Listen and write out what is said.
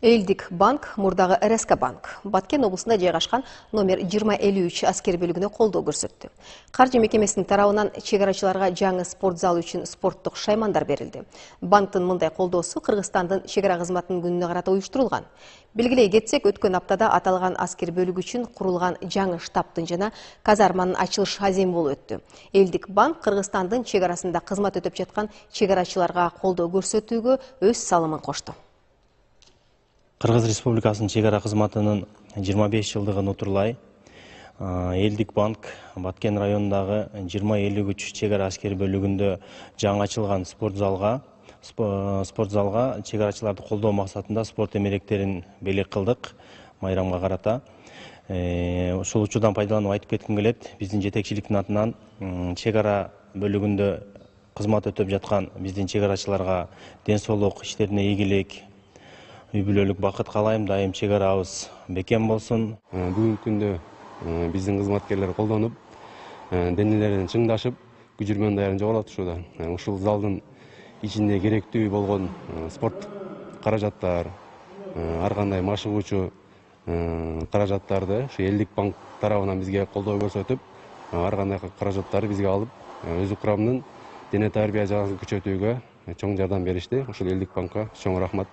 Элдик банк, мурдагы РСК банк, Баткен облусунда жайгашкан номер 2053 аскер бөлүгүнө колдоо көрсөттү. Каржы мекемесинин тарабынан чегарачыларга жаңы спорт залы үчүн спорттук шаймандар берилди. Банктын мындай колдоосу Кыргызстандын чегара кызматынын күнүнө карата уюштурулган. Белгилей кетсек, өткөн аптада аталган аскер бөлүгү үчүн курулган жаңы штабтын жана казарманын ачылыш аземи болуп өттү. Элдик банк Кыргызстандын чегарасында кызмат өтөп жаткан чегарачыларга колдоо көрсөтүүгө өз салымын кошту. Кыргыз Республикасынын чегара кызматынын 25 жылдыгын утурлай Элдик банк Баткен районундагы 2053 чегара аскер бөлүгүндө жаңы ачылган спорт залга чегарачыларды колдоо максатында спорт эмеректерин белек кылдык майрамга карата. Ушул учурдан пайдаланып айтып кетким келет. Биздин жетекчиликтин атынан чегара бөлүгүндө кызмат өтөп жаткан биздин чегарачыларга ден соолук, иштерине ийгилик, үй бүлөлүк бакыт каалайм. Дайым чегарабыз бекем болсун. Бүгүнкү күндө биздин кызматкерлер колдонуп, денелерин чыңдашып, күжүрмөн даярын жоготушууда. Ушул залдын ичинде керектүү болгон спорт каражаттар, ар кандай машыгуучу каражаттарды ушу Элдик банк тарабынан бизге колдоо көрсөтүп, ар кандай каражаттарды бизге алып, өзү курамдын дене тарбия жагын күчөтүүгө чоң жардам беришти. Ушул Элдик банкка чоң рахмат.